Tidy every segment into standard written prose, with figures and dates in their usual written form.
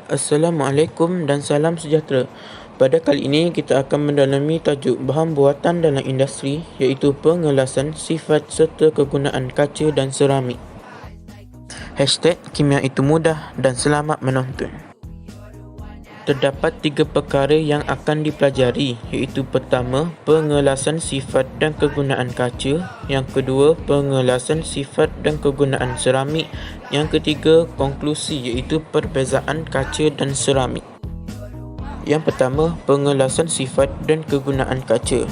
Assalamualaikum dan salam sejahtera. Pada kali ini kita akan mendalami tajuk bahan buatan dalam industri iaitu pengelasan, sifat serta kegunaan kaca dan seramik. #Kimia itu mudah dan selamat menonton. Terdapat 3 perkara yang akan dipelajari iaitu pertama, pengelasan sifat dan kegunaan kaca, yang kedua, pengelasan sifat dan kegunaan seramik, yang ketiga, konklusi iaitu perbezaan kaca dan seramik. Yang pertama, pengelasan sifat dan kegunaan kaca.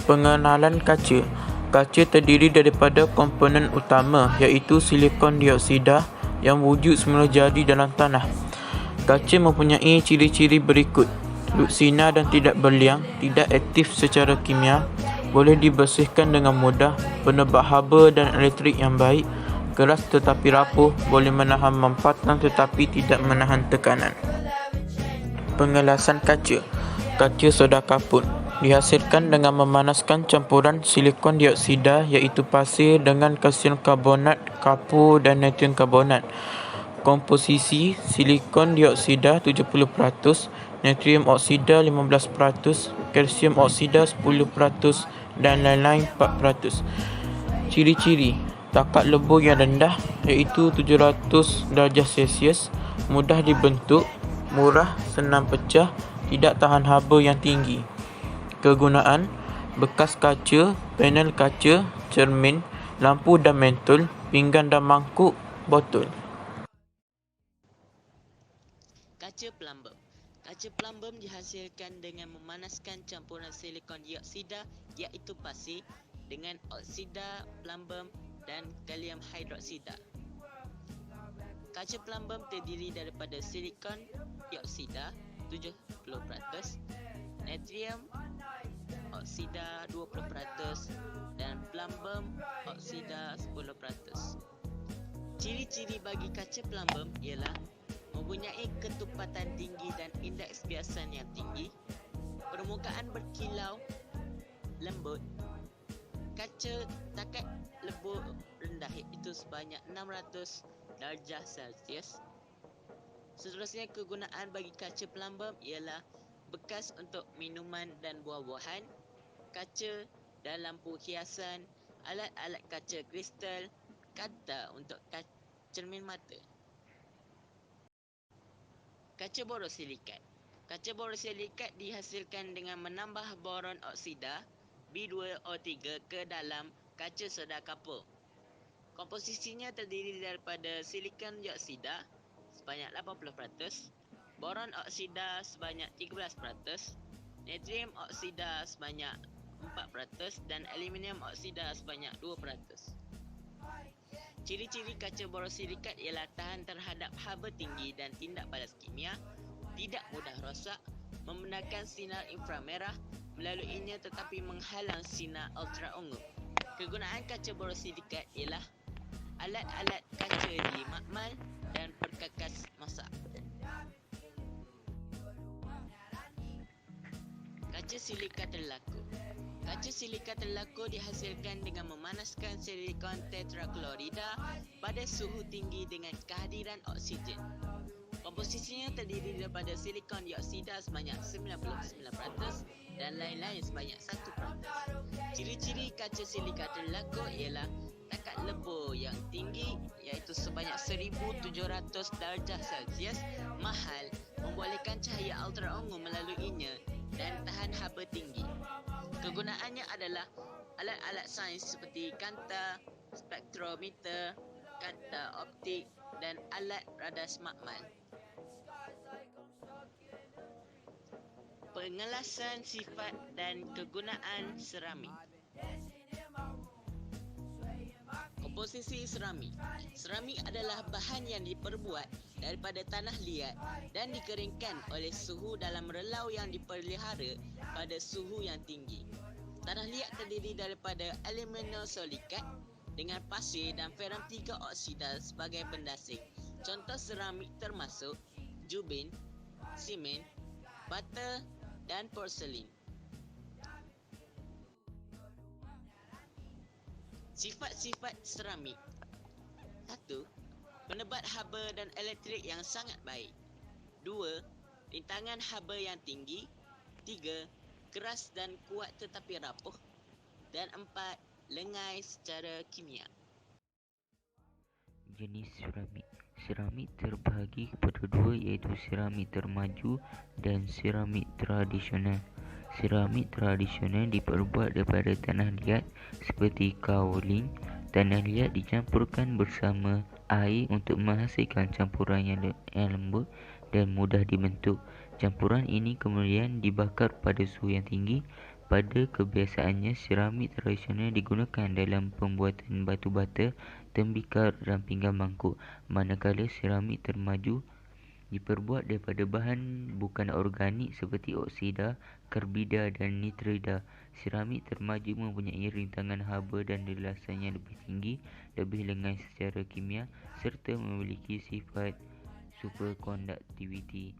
Pengenalan kaca. Kaca terdiri daripada komponen utama iaitu silikon dioksida yang wujud semula jadi dalam tanah. Kaca mempunyai ciri-ciri berikut: luksina dan tidak berliang, tidak aktif secara kimia, boleh dibersihkan dengan mudah, penebak haba dan elektrik yang baik, keras tetapi rapuh, boleh menahan mampatan tetapi tidak menahan tekanan. Pengelasan kaca. Kaca soda kapur dihasilkan dengan memanaskan campuran silikon dioksida iaitu pasir dengan kalsium karbonat, kapur dan natrium karbonat. Komposisi silikon dioksida 70%, natrium oksida 15%, kalsium oksida 10% dan lain-lain 4%. Ciri-ciri takat lebur yang rendah iaitu 700 darjah Celsius, mudah dibentuk, murah, senang pecah, tidak tahan haba yang tinggi. Kegunaan: bekas kaca, panel kaca, cermin, lampu dan mentol, pinggan dan mangkuk, botol. Kaca plumbum. Kaca plumbum dihasilkan dengan memanaskan campuran silikon dioksida iaitu pasir dengan oksida plumbum dan kalium hidroksida. Kaca plumbum terdiri daripada silikon dioksida 70%, natrium oksida 20% dan plumbum oksida 10%. Ciri-ciri bagi kaca plumbum ialah mempunyai ketupatan tinggi dan indeks biasan yang tinggi, permukaan berkilau lembut, kaca takat lebur rendah iaitu sebanyak 600 darjah Celsius. Seterusnya, kegunaan bagi kaca plumbum ialah bekas untuk minuman dan buah-buahan, kaca dan lampu hiasan, alat-alat kaca kristal, kaca untuk cermin mata. Kaca borosilikat. Kaca borosilikat dihasilkan dengan menambah boron oksida B2O3 ke dalam kaca soda kapur. Komposisinya terdiri daripada silikon dioksida sebanyak 80%, boron oksida sebanyak 13%, natrium oksida sebanyak 4% dan aluminium oksida sebanyak 2%. Ciri-ciri kaca borosilikat ialah tahan terhadap haba tinggi dan tindak balas kimia, tidak mudah rosak, membenarkan sinar inframerah melaluinya tetapi menghalang sinar ultraungu. Kegunaan kaca borosilikat ialah alat-alat kaca di makmal dan perkakas masak. Kaca silika terlaku. Kaca silika terlaku dihasilkan dengan memanaskan silikon tetraklorida pada suhu tinggi dengan kehadiran oksigen. Komposisinya terdiri daripada silikon dioksida sebanyak 99% dan lain-lain sebanyak 1%. Ciri-ciri kaca silika terlaku ialah takat lebur yang tinggi iaitu sebanyak 1700 darjah Celsius, mahal, membolehkan cahaya ultraungu melaluinya dan tahan haba tinggi. Kegunaannya adalah alat-alat sains seperti kanta, spektrometer, kanta optik dan alat radar makmal. Pengelasan sifat dan kegunaan seramik. Komposisi seramik. Seramik adalah bahan yang diperbuat daripada tanah liat dan dikeringkan oleh suhu dalam relau yang dipelihara pada suhu yang tinggi. Tanah liat terdiri daripada aluminium silikat dengan pasir dan ferum 3 oksida sebagai pendasing. Contoh seramik termasuk jubin, simen, bata dan porselin. Sifat-sifat seramik. 1. Penebat haba dan elektrik yang sangat baik. 2. Rintangan haba yang tinggi. 3. Keras dan kuat tetapi rapuh. Dan 4. Lengai secara kimia. Jenis seramik. Seramik terbahagi kepada dua, iaitu seramik termaju dan seramik tradisional. Seramik tradisional diperbuat daripada tanah liat seperti kaolin. Tanah liat dicampurkan bersama air untuk menghasilkan campuran yang lembut dan mudah dibentuk. Campuran ini kemudian dibakar pada suhu yang tinggi. Pada kebiasaannya, seramik tradisional digunakan dalam pembuatan batu bata, tembikar dan pinggan mangkuk, manakala seramik termaju diperbuat daripada bahan bukan organik seperti oksida, karbida dan nitrida. Seramik termaju mempunyai rintangan haba dan lelasan yang lebih tinggi, lebih lengai secara kimia serta memiliki sifat superkonduktiviti.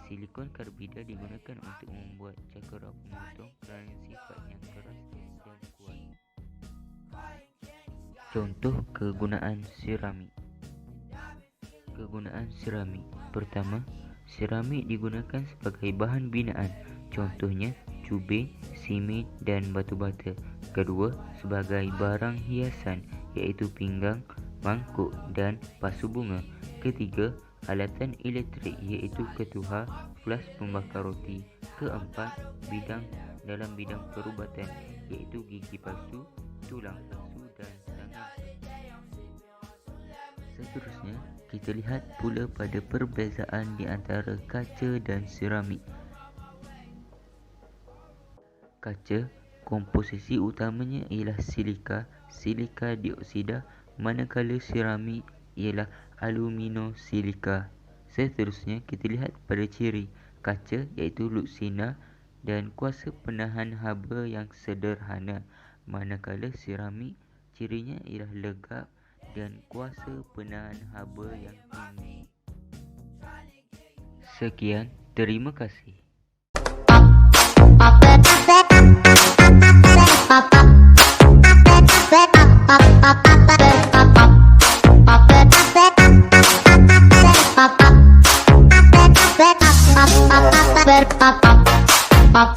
Silikon karbida digunakan untuk membuat cakera pemotong kerana sifatnya keras dan kuat. Contoh kegunaan seramik. Kegunaan seramik. Pertama, seramik digunakan sebagai bahan binaan. Contohnya cubit, simen dan batu bata. Kedua, sebagai barang hiasan iaitu pinggang, mangkuk dan pasu bunga. Ketiga, alatan elektrik iaitu ketuhar, flas pembakar roti. Keempat, dalam bidang perubatan iaitu gigi palsu, tulang palsu dan tangan. Seterusnya, kita lihat pula pada perbezaan di antara kaca dan seramik. Kaca, komposisi utamanya ialah silika dioksida, manakala seramik ialah aluminosilika. Seterusnya, kita lihat pada ciri kaca iaitu luksina dan kuasa penahan haba yang sederhana, manakala seramik cirinya ialah legap dan kuasa penahan haba yang tinggi. Sekian, terima kasih. Pop,